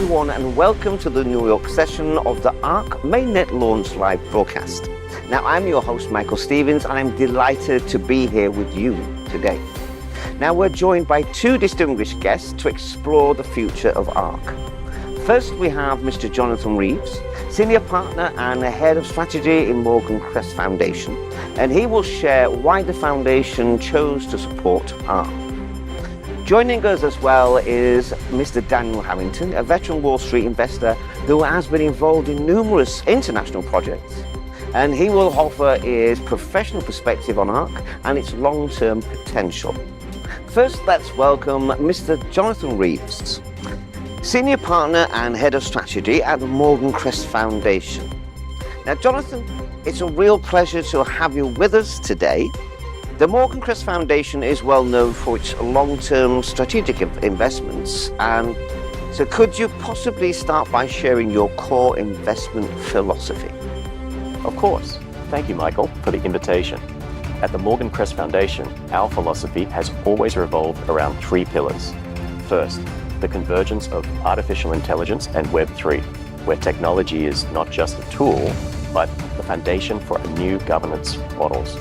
everyone, and welcome to the New York session of the Ark Mainnet Launch Live broadcast. Now, I'm your host, Michael Stevens, and I'm delighted to be here with you today. Now, we're joined by two distinguished guests to explore the future of Ark. First, we have Mr. Jonathan Reeves, Senior Partner and Head of Strategy in Morgan Crest Foundation, and he will share why the foundation chose to support Ark. Joining us as well is Mr. Daniel Harrington, a veteran Wall Street investor who has been involved in numerous international projects, and he will offer his professional perspective on Ark and its long-term potential. First, let's welcome Mr. Jonathan Reeves, Senior Partner and Head of Strategy at the Morgan Crest Foundation. Now, Jonathan, it's a real pleasure to have you with us today. The Morgan Crest Foundation is well known for its long-term strategic investments, and so could you possibly start by sharing your core investment philosophy? Of course. Thank you, Michael, for the invitation. At the Morgan Crest Foundation, our philosophy has always revolved around three pillars. First, the convergence of artificial intelligence and Web3, where technology is not just a tool, but the foundation for new governance models.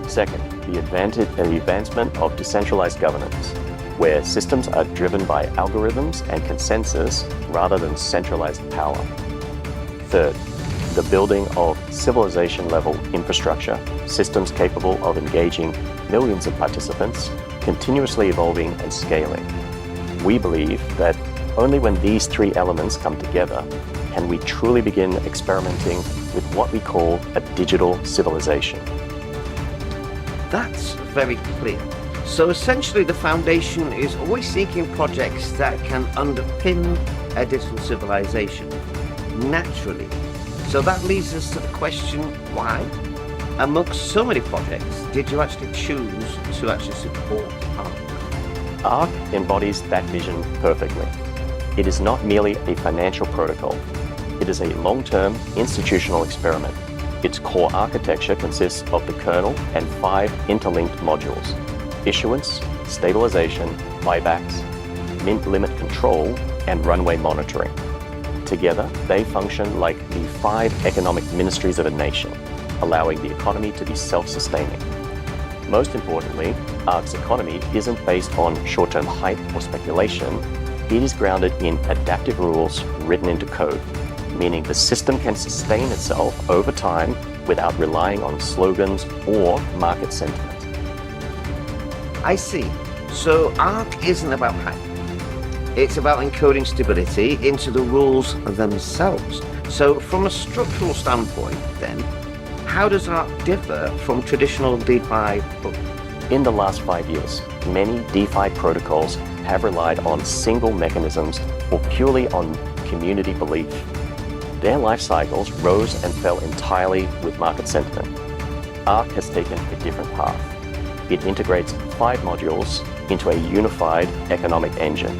Second, the advancement of decentralized governance, where systems are driven by algorithms and consensus rather than centralized power. Third, the building of civilization-level infrastructure, systems capable of engaging millions of participants, continuously evolving and scaling. We believe that only when these three elements come together can we truly begin experimenting with what we call a digital civilization. That's very clear. So essentially the foundation is always seeking projects that can underpin a digital civilization naturally. So that leads us to the question, why, amongst so many projects, did you actually choose to actually support Ark? Ark embodies that vision perfectly. It is not merely a financial protocol. It is a long-term institutional experiment. Its core architecture consists of the kernel and 5 interlinked modules: issuance, stabilization, buybacks, mint limit control, and runway monitoring. Together, they function like the 5 economic ministries of a nation, allowing the economy to be self-sustaining. Most importantly, Ark's economy isn't based on short-term hype or speculation. It is grounded in adaptive rules written into code, meaning the system can sustain itself over time without relying on slogans or market sentiment. I see. So Ark isn't about hype. It's about encoding stability into the rules themselves. So from a structural standpoint then, how does Ark differ from traditional DeFi? In the last 5 years, many DeFi protocols have relied on single mechanisms or purely on community belief. Their life cycles rose and fell entirely with market sentiment. Ark has taken a different path. It integrates 5 modules into a unified economic engine.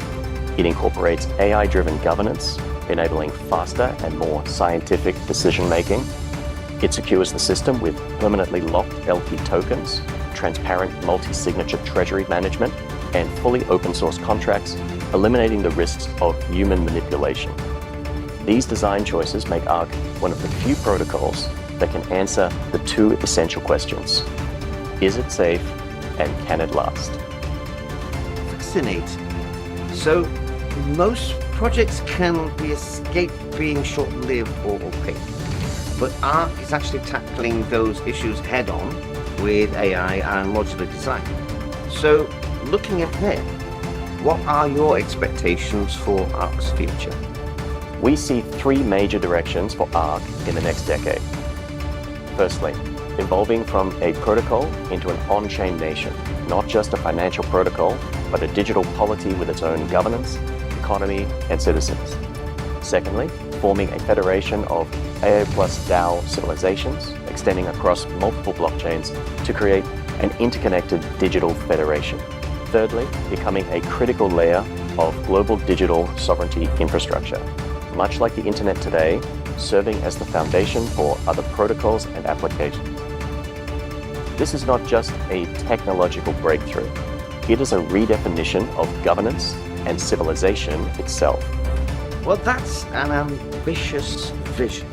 It incorporates AI-driven governance, enabling faster and more scientific decision-making. It secures the system with permanently locked LP tokens, transparent multi-signature treasury management, and fully open-source contracts, eliminating the risks of human manipulation. These design choices make Ark one of the few protocols that can answer the 2 essential questions. Is it safe, and can it last? Fascinating. So most projects can be escaped being short-lived or opaque, but Ark is actually tackling those issues head-on with AI and modular design. So looking ahead, what are your expectations for Ark's future? We see 3 major directions for Ark in the next decade. Firstly, evolving from a protocol into an on-chain nation, not just a financial protocol, but a digital polity with its own governance, economy, and citizens. Secondly, forming a federation of AI plus DAO civilizations, extending across multiple blockchains to create an interconnected digital federation. Thirdly, becoming a critical layer of global digital sovereignty infrastructure, much like the internet today, serving as the foundation for other protocols and applications. This is not just a technological breakthrough. It is a redefinition of governance and civilization itself. Well, that's an ambitious vision.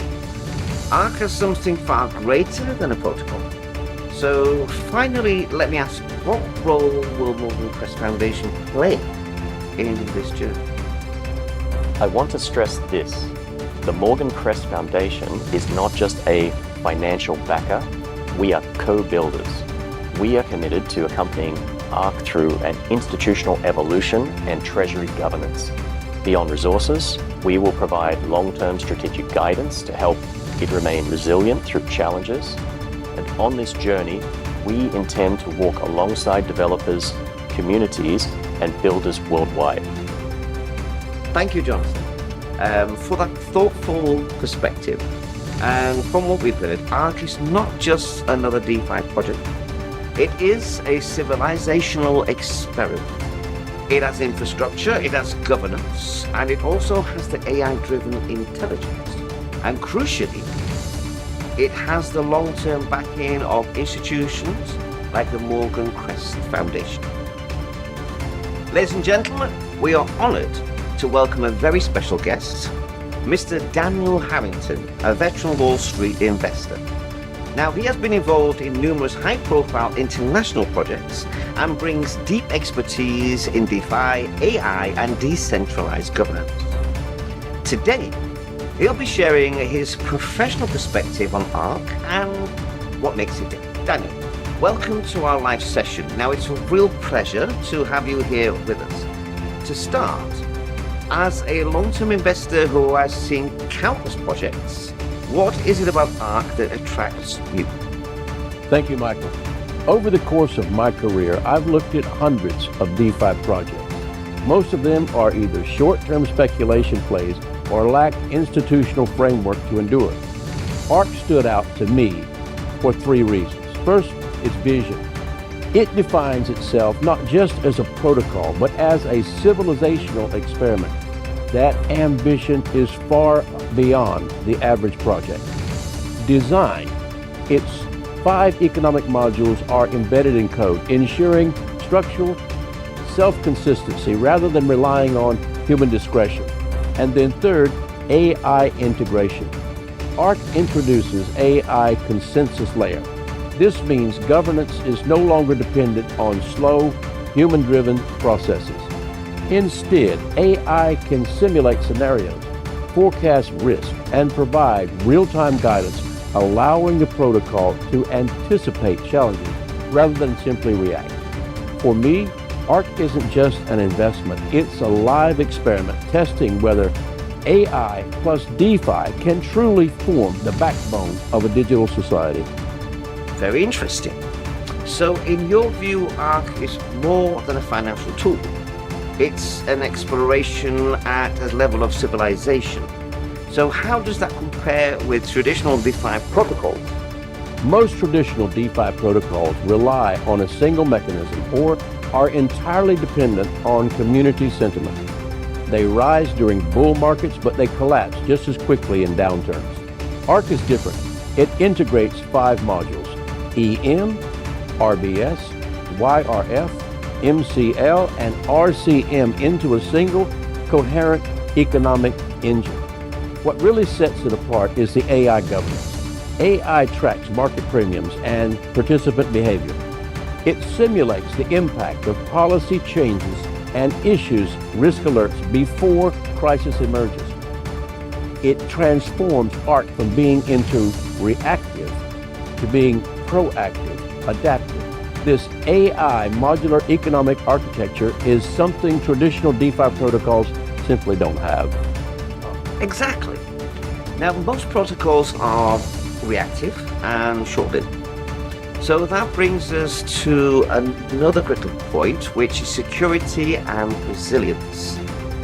Ark has something far greater than a protocol. So finally, let me ask, what role will Morgan Crest Foundation play in this journey? I want to stress this. The Morgan Crest Foundation is not just a financial backer, we are co-builders. We are committed to accompanying Ark through an institutional evolution and treasury governance. Beyond resources, we will provide long-term strategic guidance to help it remain resilient through challenges. And on this journey, we intend to walk alongside developers, communities, and builders worldwide. Thank you, Jonathan, for that thoughtful perspective. And from what we've heard, Ark is not just another DeFi project. It is a civilizational experiment. It has infrastructure, it has governance, and it also has the AI-driven intelligence. And crucially, it has the long-term backing of institutions like the Morgan Crest Foundation. Ladies and gentlemen, we are honored to welcome a very special guest, Mr. Daniel Harrington, a veteran Wall Street investor. Now, he has been involved in numerous high-profile international projects and brings deep expertise in DeFi, AI, and decentralized governance. Today, he'll be sharing his professional perspective on Ark and what makes it different. Daniel, welcome to our live session. Now, it's a real pleasure to have you here with us. To start, as a long-term investor who has seen countless projects, what is it about Ark that attracts you? Thank you, Michael. Over the course of my career, I've looked at hundreds of DeFi projects. Most of them are either short-term speculation plays or lack institutional framework to endure. Ark stood out to me for three reasons. First, its vision. It defines itself not just as a protocol, but as a civilizational experiment. That ambition is far beyond the average project. Design. Its 5 economic modules are embedded in code, ensuring structural self-consistency rather than relying on human discretion. And then third, AI integration. Ark introduces AI consensus layer. This means governance is no longer dependent on slow, human-driven processes. Instead, AI can simulate scenarios, forecast risk, and provide real-time guidance, allowing the protocol to anticipate challenges rather than simply react. For me, Ark isn't just an investment, it's a live experiment testing whether AI plus DeFi can truly form the backbone of a digital society. Very interesting. So in your view, Ark is more than a financial tool. It's an exploration at a level of civilization. So how does that compare with traditional DeFi protocols? Most traditional DeFi protocols rely on a single mechanism or are entirely dependent on community sentiment. They rise during bull markets, but they collapse just as quickly in downturns. Ark is different. It integrates 5 modules: EM, RBS, YRF, MCL, and RCM into a single, coherent economic engine. What really sets it apart is the AI governance. AI tracks market premiums and participant behavior. It simulates the impact of policy changes and issues risk alerts before crisis emerges. It transforms Ark from being into reactive to being proactive, adaptive. This AI modular economic architecture is something traditional DeFi protocols simply don't have. Exactly. Now, most protocols are reactive and short-lived. So that brings us to another critical point, which is security and resilience.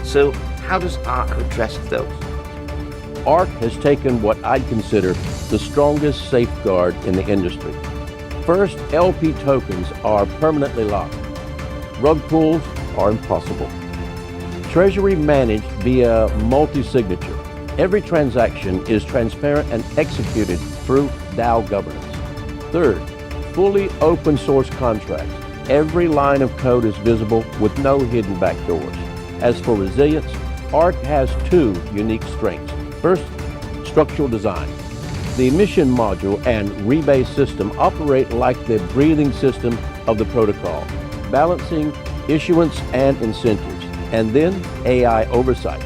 So how does Ark address those? Ark has taken what I'd consider the strongest safeguard in the industry. First, LP tokens are permanently locked. Rug pulls are impossible. Treasury managed via multi-signature. Every transaction is transparent and executed through DAO governance. Third, fully open source contracts. Every line of code is visible with no hidden backdoors. As for resilience, Ark has two unique strengths. First, structural design. The emission module and rebase system operate like the breathing system of the protocol, balancing issuance and incentives, and then AI oversight.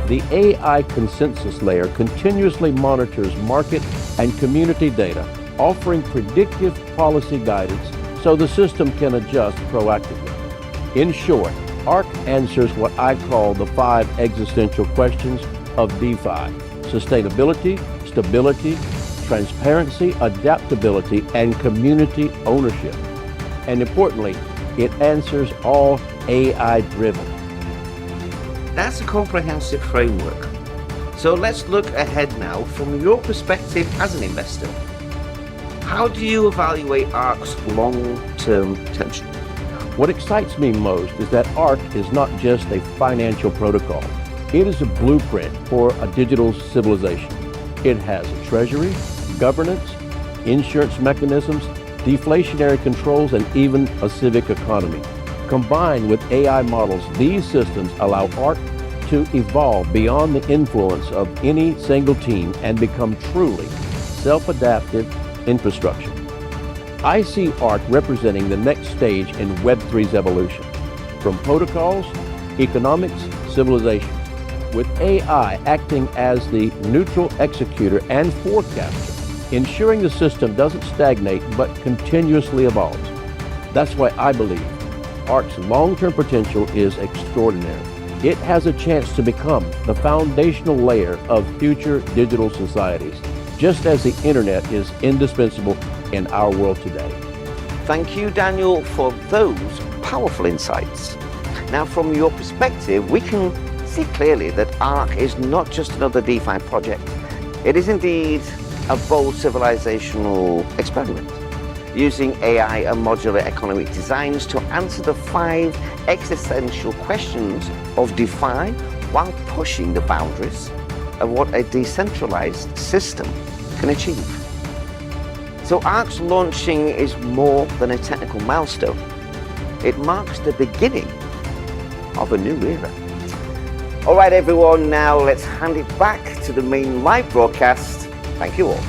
The AI consensus layer continuously monitors market and community data, offering predictive policy guidance so the system can adjust proactively. In short, Ark answers what I call the 5 existential questions of DeFi: sustainability, stability, transparency, adaptability, and community ownership. And importantly, it answers all AI-driven. That's a comprehensive framework. So let's look ahead now from your perspective as an investor. How do you evaluate Ark's long-term potential? What excites me most is that Ark is not just a financial protocol. It is a blueprint for a digital civilization. It has a treasury, governance, insurance mechanisms, deflationary controls, and even a civic economy. Combined with AI models, these systems allow Ark to evolve beyond the influence of any single team and become truly self-adaptive infrastructure. I see Ark representing the next stage in Web3's evolution, from protocols, economics, civilization, with AI acting as the neutral executor and forecaster, ensuring the system doesn't stagnate but continuously evolves. That's why I believe Ark's long-term potential is extraordinary. It has a chance to become the foundational layer of future digital societies, just as the internet is indispensable in our world today. Thank you, Daniel, for those powerful insights. Now, from your perspective, we can see clearly that Ark is not just another DeFi project. It is indeed a bold civilizational experiment, using AI and modular economic designs to answer the 5 existential questions of DeFi while pushing the boundaries of what a decentralized system can achieve. So Ark's launching is more than a technical milestone. It marks the beginning of a new era. All right, everyone, now let's hand it back to the main live broadcast. Thank you all.